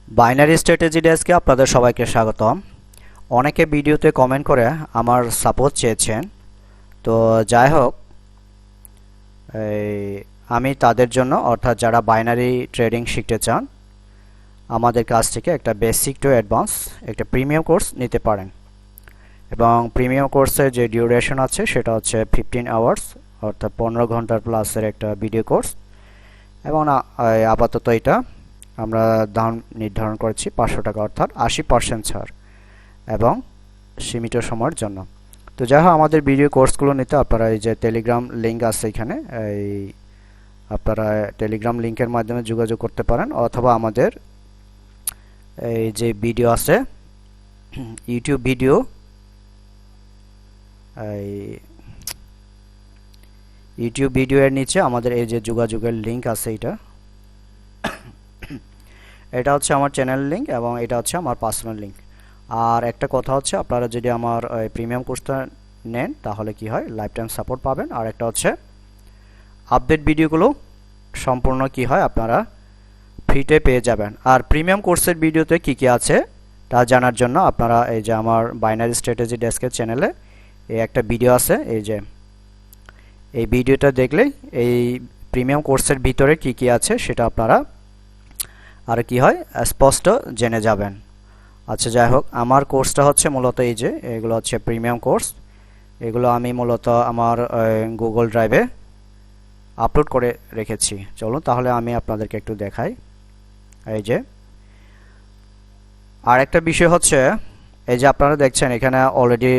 Binary strategy ডেস্কে আপনাদের সবাইকে স্বাগতম। অনেকে ভিডিওতে কমেন্ট করে আমার সাপোর্ট চেয়েছেন, তো যাই হোক, এই আমি তাদের জন্য, অর্থাৎ যারা বাইনারি ট্রেডিং শিখতে চান, আমাদের কাছ থেকে একটা বেসিক টু অ্যাডভান্স একটা প্রিমিয়াম কোর্স নিতে পারেন। এবং প্রিমিয়াম কোর্সের যে ডিউরেশন আছে সেটা হচ্ছে 15 আওয়ার্স, অর্থাৎ 15 ঘন্টার প্লাসের একটা ভিডিও কোর্স। এবং আপাতত এটা আমরা দাম নির্ধারণ করেছি 500 টাকা, অর্থাৎ 80% ছাড় এবং সীমিত সময়ের জন্য। তো যাই হোক, আমাদের ভিডিও কোর্সগুলো নিতে আপনারা এই যে টেলিগ্রাম লিঙ্ক আছে এখানে, এই আপনারা টেলিগ্রাম লিঙ্কের মাধ্যমে যোগাযোগ করতে পারেন, অথবা আমাদের এই যে ভিডিও আছে ইউটিউব ভিডিও, এই ইউটিউব ভিডিও এর নিচে আমাদের এই যে যোগাযোগের লিঙ্ক আছে, এটা হচ্ছে আমার চ্যানেল লিঙ্ক এবং এটা হচ্ছে আমার পার্সোনাল লিঙ্ক। আর একটা কথা হচ্ছে, আপনারা যদি আমার প্রিমিয়াম কোর্সটা নেন তাহলে কি হয়, লাইফ টাইম সাপোর্ট পাবেন। আর একটা হচ্ছে আপডেট ভিডিওগুলো সম্পূর্ণ কি হয় আপনারা ফ্রিতে পেয়ে যাবেন। আর প্রিমিয়াম কোর্সের ভিডিওতে কি কি আছে তা জানার জন্য আপনারা এই যে আমার বাইনারি স্ট্র্যাটেজি ডেস্কের চ্যানেলে এই একটা ভিডিও আছে, এই যে এই ভিডিওটা দেখলেই এই প্রিমিয়াম কোর্সের ভিতরে কি কি আছে সেটা আপনারা আর কি হয় স্পষ্ট জেনে যাবেন। আচ্ছা, যাই হোক, আমার কোর্সটা হচ্ছে মূলত এই যে এগুলো হচ্ছে প্রিমিয়াম কোর্স। এগুলো আমি মূলত আমার গুগল ড্রাইভে আপলোড করে রেখেছি। চলুন তাহলে আমি আপনাদেরকে একটু দেখাই। এই যে আর একটা বিষয় হচ্ছে, এই যে আপনারা দেখছেন এখানে অলরেডি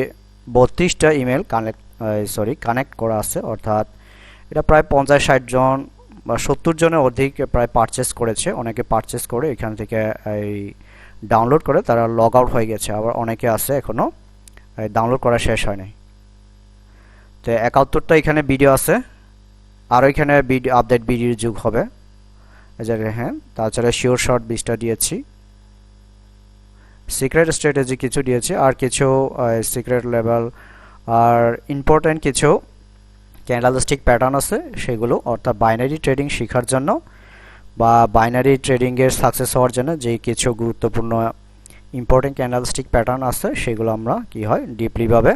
32টা ইমেল কানেক্ট করা আছে, অর্থাৎ এটা প্রায় 50-60 জন বা 70 জনের অধিক প্রায় পারচেস করেছে। অনেকে পারচেস করে এখান থেকে এই ডাউনলোড করে তারা লগ আউট হয়ে গেছে, আবার অনেকে আছে এখনও ডাউনলোড করা শেষ হয়নি। তো 71টা এখানে ভিডিও আছে, আর এখানে ভিডিও আপডেট ভিডিও যুগ হবে। হ্যাঁ, তাছাড়া শিওর শর্ট 20টা দিয়েছি, সিক্রেট স্ট্র্যাটেজি কিছু দিয়েছি, আর কিছু সিক্রেট লেভেল আর ইম্পর্টেন্ট কিছু ক্যান্ডেলস্টিক প্যাটার্ন আছে সেগুলো, অর্থাৎ বাইনারি ট্রেডিং শেখার জন্য বা বাইনারি ট্রেডিংয়ের সাকসেস হওয়ার জন্য যে কিছু গুরুত্বপূর্ণ ইম্পর্টেন্ট ক্যান্ডেলস্টিক প্যাটার্ন আছে সেগুলো আমরা কি হয় ডিপলিভাবে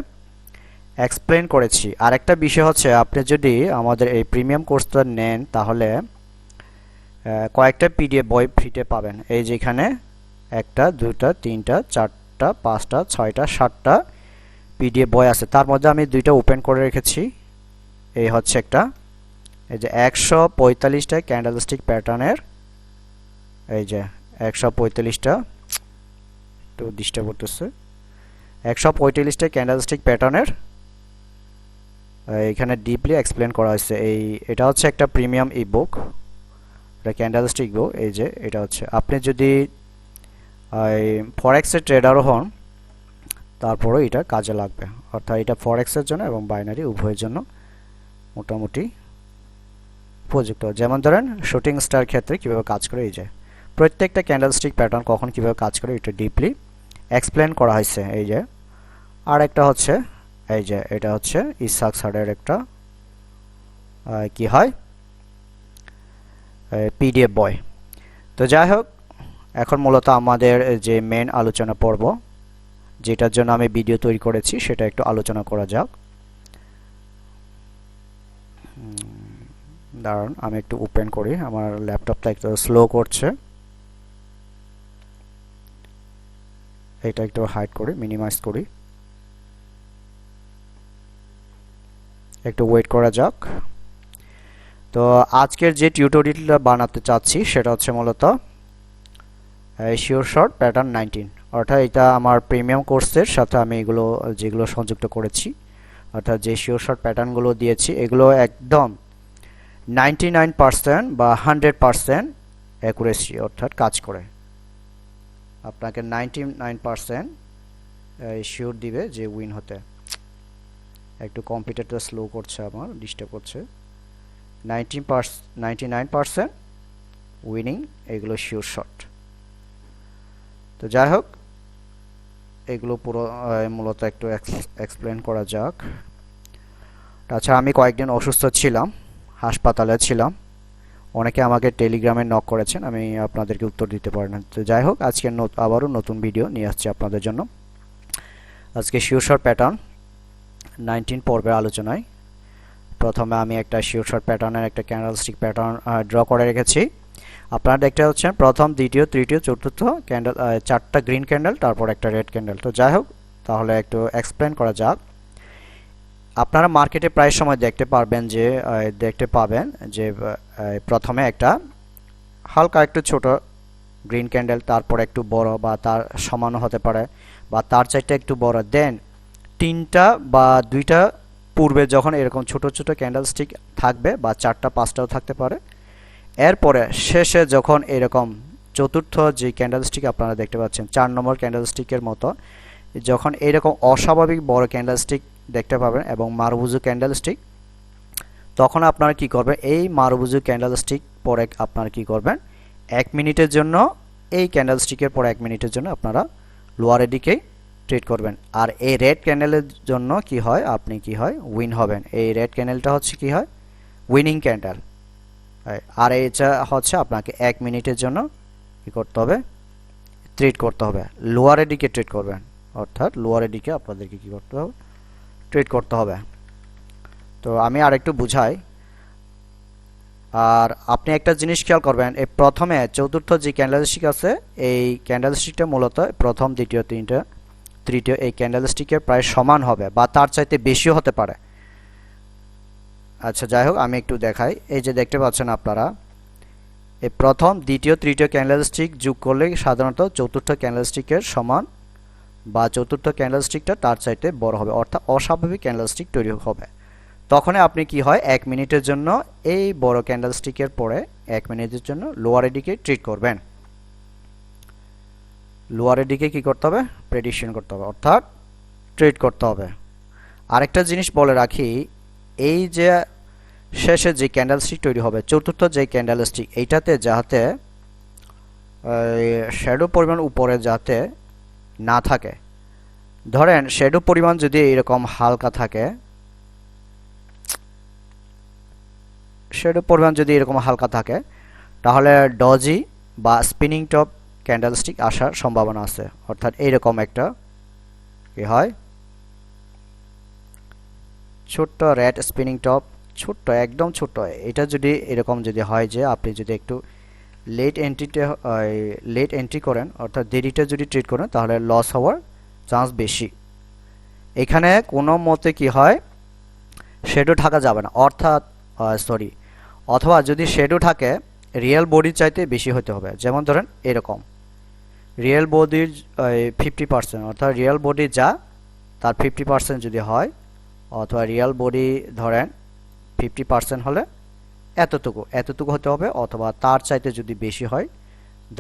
এক্সপ্লেন করেছি। আর একটা বিষয় হচ্ছে, আপনি যদি আমাদের এই প্রিমিয়াম কোর্সটা নেন তাহলে কয়েকটা পিডিএফ বই ফ্রিতে পাবেন। এই যেখানে 1টা 2টা 3টা 4টা 5টা 6টা 7টা পিডিএফ বই আছে, তার মধ্যে আমি 2টা ওপেন করে রেখেছি। এই হচ্ছে একটা, এই যে 145টা ক্যান্ডেলস্টিক প্যাটার্নের, এই যে 145টা, একটু ডিস্টার্ব করতেছে, 145টা ক্যান্ডেলস্টিক প্যাটার্নের এখানে ডিপলি এক্সপ্লেন করা হয়েছে। এটা হচ্ছে একটা প্রিমিয়াম ই বুক, এটা ক্যান্ডেলস্টিক বুক। এই যে এটা হচ্ছে, আপনি যদি ফরেক্সের ট্রেডারও হন তারপরেও এটা কাজে লাগবে, অর্থাৎ এটা ফরেক্সের জন্য এবং বাইনারি উভয়ের জন্য মোটামুটি উপযুক্ত। যেমন ধরেন শুটিং স্টার ক্ষেত্রে কীভাবে কাজ করে, এই যে প্রত্যেকটা ক্যান্ডেলস্টিক প্যাটার্ন কখন কীভাবে কাজ করে এটা ডিপলি এক্সপ্লেন করা হয়েছে। এই যে আর একটা হচ্ছে, এই যে এটা হচ্ছে ইসাক সাডের একটা কি হয় পিডিএফ বই। তো যাই হোক, এখন মূলত আমাদের যে মেন আলোচনা পর্ব, যেটার জন্য আমি ভিডিও তৈরি করেছি, সেটা একটু আলোচনা করা যাক। দাঁড়ান আমি একটু ওপেন করি, আমার ল্যাপটপটা একটু স্লো করছে, এটা একটু হাইড করি, মিনিমাইজ করি, একটু ওয়েট করা যাক। তো আজকের যে টিউটোরিয়ালটা বানাতে চাচ্ছি সেটা হচ্ছে মূলত শিওর শর্ট প্যাটার্ন 19, অর্থাৎ এটা আমার প্রিমিয়াম কোর্সের সাথে আমি যেগুলো সংযুক্ত করেছি, অর্থাৎ যে শিওর শর্ট প্যাটার্নগুলো দিয়েছি এগুলো একদম 99% বা 100% অ্যাকুরেসি, অর্থাৎ কাজ করে আপনাকে 99% শিওর দিবে যে উইন হতে। একটু কম্পিউটারটা স্লো করছে, আমার ডিস্টার্ব করছে। 99% উইনিং, এগুলো শিওর শট। তো যাই হোক, এগুলো পুরো মূলত একটু এক্সপ্লেন করা যাক। তাছাড়া আমি কয়েকদিন অসুস্থ ছিলাম, হাসপাতালে ছিলাম, অনেকে আমাকে টেলিগ্রামে নক করেছেন, আমি আপনাদেরকে উত্তর দিতে পারি না। তো যাই হোক, আজকে আবারও নতুন ভিডিও নিয়ে আসছি আপনাদের জন্য। আজকে শিওর শর্ট প্যাটার্ন 19 পর্বের আলোচনায় প্রথমে আমি একটা শিওর শর্ট প্যাটার্নের একটা ক্যান্ডেলস্টিক প্যাটার্ন ড্র করে রেখেছি। আপনারা দেখতে পাচ্ছেন প্রথম, দ্বিতীয়, তৃতীয়, চতুর্থ ক্যান্ডেল, 4টা গ্রিন ক্যান্ডেল, তারপর একটা রেড ক্যান্ডেল। তো যাই হোক, তাহলে একটু এক্সপ্লেন করা যাক। আপনারা মার্কেটে প্রায় সময় দেখতে পাবেন যে প্রথমে একটা হালকা একটু ছোট গ্রিন ক্যান্ডেল, তারপর একটু বড় বা তার সমানও হতে পারে বা তার চাইতে একটু বড়, দেন 3টা বা 2টা পূর্বে যখন এরকম ছোট ছোট ক্যান্ডেলস্টিক থাকবে বা 4টা 5টাও থাকতে পারে, এরপরে শেষে যখন এরকম চতুর্থ যে ক্যান্ডেলস্টিক আপনারা দেখতে পাচ্ছেন 4 নম্বর ক্যান্ডেলস্টিকের মতো, যখন এরকম অস্বাভাবিক বড় ক্যান্ডেলস্টিক দেখতে পাবেন এবং মারুবুজু ক্যান্ডেলস্টিক, তখন আপনারা কি করবেন, এই মারুবুজু ক্যান্ডেলস্টিক পরে আপনারা কি করবেন, 1 মিনিটের জন্য এই ক্যান্ডেলস্টিকের পরে 1 মিনিটের জন্য আপনারা লোয়ারের দিকেই ট্রেড করবেন। আর এই রেড ক্যান্ডেলের জন্য কি হয়, আপনি কি হয় উইন হবেন। এই রেড ক্যান্ডেলটা হচ্ছে কি হয়, উইনিং ক্যান্ডেল। আর এটা হচ্ছে আপনাকে 1 মিনিটের জন্য কি করতে হবে, ট্রেড করতে হবে, লোয়ারের দিকে ট্রেড করবেন, অর্থাৎ লোয়ারের দিকে আপনাদেরকে কি করতে হবে, ট্রেড করতে হবে। তো আমি আরেকটু বুঝাই। আর আপনি একটা জিনিস খেয়াল করবেন, এই প্রথমে চতুর্থ যে ক্যান্ডেলস্টিক আছে, এই ক্যান্ডেলস্টিকটা মূলত প্রথম, দ্বিতীয়, তৃতীয় এই ক্যান্ডেলস্টিকের প্রায় সমান হবে বা তার চাইতে বেশিও হতে পারে। আচ্ছা, যাই হোক, আমি একটু দেখাই। এই যে দেখতে পাচ্ছেন আপনারা, এই প্রথম, দ্বিতীয়, তৃতীয় ক্যান্ডেলস্টিক যোগ করলে সাধারণত চতুর্থ ক্যান্ডেলস্টিকের সমান বা চতুর্থ ক্যান্ডেলস্টিকটা তার চাইতে বড় হবে, অর্থাৎ অস্বাভাবিক ক্যান্ডেলস্টিক তৈরি হবে। তখন আপনি কি হয়, 1 মিনিটের জন্য এই বড় ক্যান্ডেলস্টিকের পরে 1 মিনিটের জন্য লোয়ারের দিকে ট্রেড করবেন। লোয়ারের দিকে কি করতে হবে, প্রেডিকশন করতে হবে, অর্থাৎ ট্রেড করতে হবে। আরেকটা জিনিস বলে রাখি, এই যে শেষে যে ক্যান্ডেলস্টিক তৈরি হবে, চতুর্থ যে ক্যান্ডেলস্টিক, এইটাতে যাতে শ্যাডো পরিমাণ উপরে যাতে না থাকে। ধরেন শ্যাডো পরিমাণ যদি এরকম হালকা থাকে, শ্যাডো পরিমাণ যদি এরকম হালকা থাকে, তাহলে ডজি বা স্পিনিং টপ ক্যান্ডেলস্টিক আসার সম্ভাবনা আছে। অর্থাৎ এইরকম একটা কি হয়, ছোট্ট রেড স্পিনিং টপ, ছোট্ট, একদম ছোট্ট। এটা যদি এরকম যদি হয় যে আপনি যদি একটু লেট এন্ট্রি করেন, অর্থাৎ দেরিতে যদি ট্রেড করেন, তাহলে লস হওয়ার চান্স বেশি। এখানে কোনো মতে কি হয়, শ্যাডো থাকা যাবে না, অর্থাৎ অথবা যদি শ্যাডো থাকে, রিয়েল বডির চাইতে বেশি হতে হবে। যেমন ধরেন এরকম রিয়েল বডির 50%, অর্থাৎ রিয়েল বডি যা তার 50% যদি হয়, অথবা রিয়েল বডি ধরেন 50% হলে এতটুকু হতে হবে, অথবা তার চাইতে যদি বেশি হয়,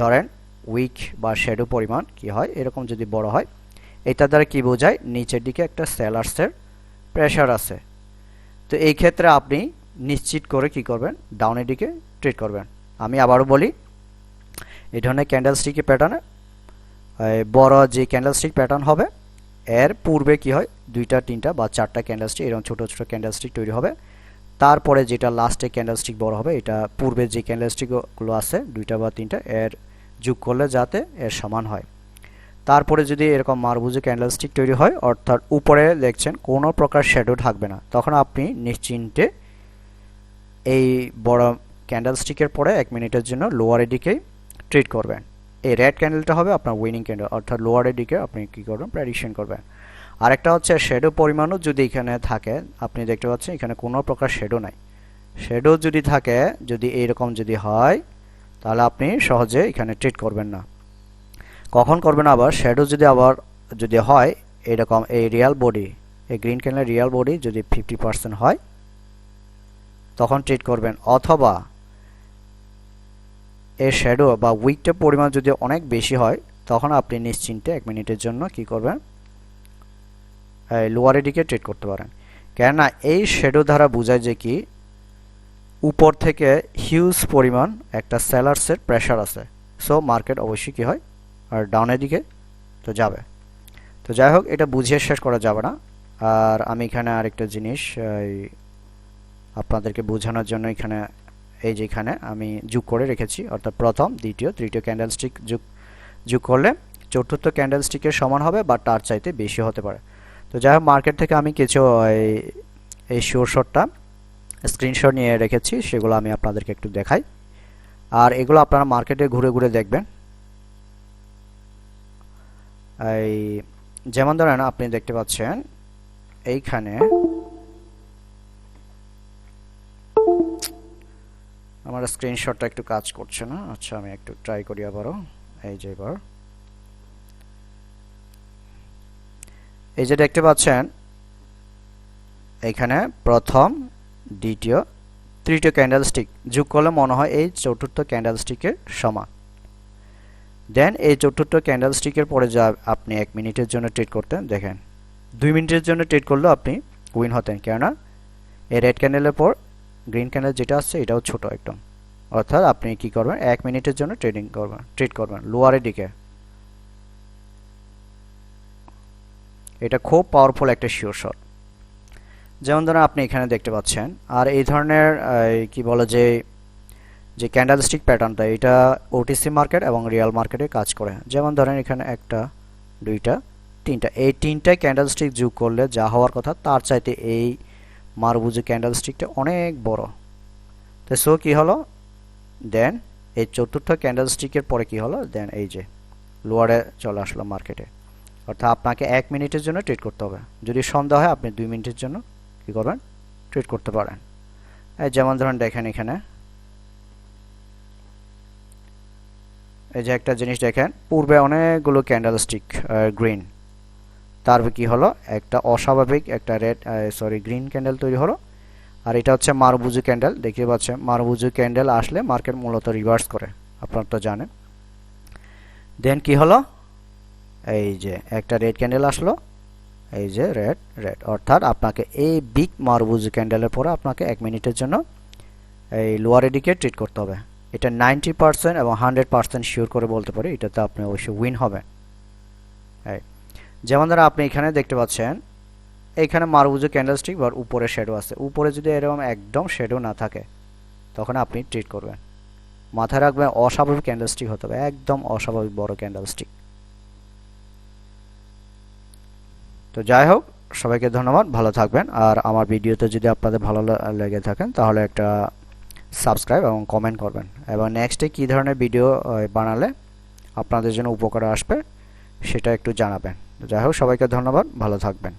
ধরেন উইক বা শ্যাডো পরিমাণ কি হয় এরকম যদি বড় হয়, এটা দ্বারা কি বোঝায়, নিচের দিকে একটা সেলার্সের প্রেশার আছে। তো এই ক্ষেত্রে আপনি নিশ্চিত করে কি করবেন, ডাউনের দিকে ট্রেড করবেন। আমি আবারও বলি, এই ধরনের ক্যান্ডেলস্টিকের প্যাটার্নে বড় যে ক্যান্ডেলস্টিক প্যাটার্ন হবে, এর পূর্বে কি হয়, 2টা 3টা বা 4টা ক্যান্ডেলস্টিক এরকম ছোট ছোট ক্যান্ডেলস্টিক তৈরি হবে। তারপরে যেটা লাস্টে ক্যান্ডেলস্টিক বড় হবে, এটা পূর্বে যে ক্যান্ডেলস্টিকগুলো আছে 2টা বা 3টা, এর যোগ করলে যাতে এর সমান হয়। তারপরে যদি এরকম মারবুজু ক্যান্ডেলস্টিক তৈরি হয়, অর্থাৎ উপরে দেখছেন কোনো প্রকার শ্যাডো থাকবে না, তখন আপনি নিশ্চিন্তে এই বড় ক্যান্ডেলস্টিকের পরে 1 মিনিটের জন্য লোয়ারের দিকেই ট্রেড করবেন। এই রেড ক্যান্ডেলটা হবে আপনার উইনিং ক্যান্ডেল, অর্থাৎ লোয়ারের দিকে আপনি কি করবেন, প্রেডিকশন করবেন। আরেকটা হচ্ছে শ্যাডো পরিমাণও যদি এখানে থাকে, আপনি দেখতে পাচ্ছেন এখানে কোনো প্রকার শ্যাডো নাই। শ্যাডো যদি থাকে, যদি এইরকম যদি হয়, তাহলে আপনি সহজে এখানে ট্রেড করবেন না। কখন করবেন আবার, শ্যাডো যদি হয় এরকম, এই রিয়াল বডি, এই গ্রিন ক্যান্ডেলের রিয়াল বডি যদি 50% হয়, তখন ট্রেড করবেন। অথবা এর শ্যাডো বা উইকটা পরিমাণ যদি অনেক বেশি হয়, তখন আপনি নিশ্চিন্তে 1 মিনিটের জন্য কি করবেন, লোয়ারের দিকে ট্রেড করতে পারেন। কেননা এই শ্যাডো দ্বারা বোঝায় যে কি, উপর থেকে হিউজ পরিমাণ একটা সেলার্সের প্রেশার আছে। সো মার্কেট অবশ্যই কি হয়, আর ডাউনের দিকে তো যাবে। তো যাই হোক, এটা বুঝিয়ে শেষ করা যাবে না। আর আমি এখানে আরেকটা জিনিস আপনাদেরকে বোঝানোর জন্য এখানে এই যে এখানে আমি যোগ করে রেখেছি, অর্থাৎ প্রথম, দ্বিতীয়, তৃতীয় ক্যান্ডেলস্টিক যোগ করলে চতুর্থ ক্যান্ডেলস্টিকের সমান হবে বা তার চাইতে বেশি হতে পারে। তো যাই হোক, মার্কেট থেকে আমি কিছু এই শিওর শটটা স্ক্রিনশট নিয়ে রেখেছি, সেগুলো আমি আপনাদেরকে একটু দেখাই। আর এগুলো আপনারা মার্কেটে ঘুরে ঘুরে দেখবেন। এই যেমন ধরেন আপনি দেখতে পাচ্ছেন এইখানে আমার স্ক্রিনশটটা একটু কাজ করছে না। আচ্ছা, আমি একটু ট্রাই করি আবারও। এই যে এবার এই যে দেখতে পাচ্ছেন এইখানে প্রথম, দ্বিতীয়, তৃতীয় ক্যান্ডেলস্টিক যোগ করলে মনে হয় এই চতুর্থ ক্যান্ডেলস্টিকের সমান। দেন এই চতুর্থ ক্যান্ডেলস্টিকের পরে যা আপনি 1 মিনিটের জন্য ট্রেড করতেন, দেখেন 2 মিনিটের জন্য ট্রেড করলেও আপনি উইন হতেন, কেননা এই রেড ক্যান্ডেলের পর গ্রিন ক্যান্ডেল যেটা আসছে এটাও ছোট একদম। অর্থাৎ আপনি কি করবেন, 1 মিনিটের জন্য ট্রেড করবেন লোয়ারের দিকে। এটা খুব পাওয়ারফুল একটা শিওর শট, যেমন ধরুন আপনি এখানে দেখতে পাচ্ছেন। আর এই ধরনের কি বলে যে যে ক্যান্ডেলস্টিক প্যাটার্নটা, এটা ওটিসি মার্কেট এবং রিয়েল মার্কেটে কাজ করে। যেমন ধরেন এখানে একটা, দুইটা, তিনটা, এই তিনটায় ক্যান্ডেলস্টিক যোগ করলে যা হওয়ার কথা তার চাইতে এই মারবুজি ক্যান্ডেলস্টিকটা অনেক বড়। তো সো কি হলো, দেন এই চতুর্থ ক্যান্ডেলস্টিকের পরে কি হলো, দেন এই যে লোয়ারে চলে আসলো মার্কেটে। অর্থাৎ আপনাকে 1 মিনিটের জন্য ট্রেড করতে হবে। যদি সন্দেহ হয় আপনি 2 মিনিটের জন্য কি করবেন, ট্রেড করতে পারেন। এই যেমন ধরেন দেখেন এখানে এই যে একটা জিনিস দেখেন, পূর্বে অনেকগুলো ক্যান্ডেলস্টিক গ্রিন, তারপর কি হলো, একটা অস্বাভাবিক একটা গ্রিন ক্যান্ডেল তৈরি হলো। আর এটা হচ্ছে মারবুজি ক্যান্ডেল, দেখতে পাচ্ছেন মারবুজি ক্যান্ডেল আসলে মার্কেট মূলত রিভার্স করে, আপনারা তো জানেন। দেন কি হলো, এই যে একটা রেড ক্যান্ডেল আসলো, এই যে রেড, অর্থাৎ আপনাকে এই বিগ মারবুজি ক্যান্ডেলের পরে আপনাকে 1 মিনিটের জন্য এই লোয়ারের দিকে ট্রেড করতে হবে। এটা 90% এবং 100% শিওর করে বলতে পারি, এটাতে আপনি অবশ্যই উইন হবেন। যেমন ধরো আপনি এখানে দেখতে পাচ্ছেন এইখানে মারবুজি ক্যান্ডেলস্টিক বা উপরে শ্যাডো আছে। উপরে যদি এরকম একদম শ্যাডো না থাকে তখন আপনি ট্রেড করবেন। মাথায় রাখবেন অস্বাভাবিক ক্যান্ডেলস্টিক হতে হবে, একদম অস্বাভাবিক বড় ক্যান্ডেলস্টিক। তো যাই হোক, সবাইকে ধন্যবাদ, ভালো থাকবেন। আর আমার ভিডিওতে যদি আপনাদের ভালো লেগে থাকেন তাহলে একটা সাবস্ক্রাইব এবং কমেন্ট করবেন, এবং নেক্সটে কী ধরনের ভিডিও বানালে আপনাদের জন্য উপকারে আসবে সেটা একটু জানাবেন। যাই হোক, সবাইকে ধন্যবাদ, ভালো থাকবেন।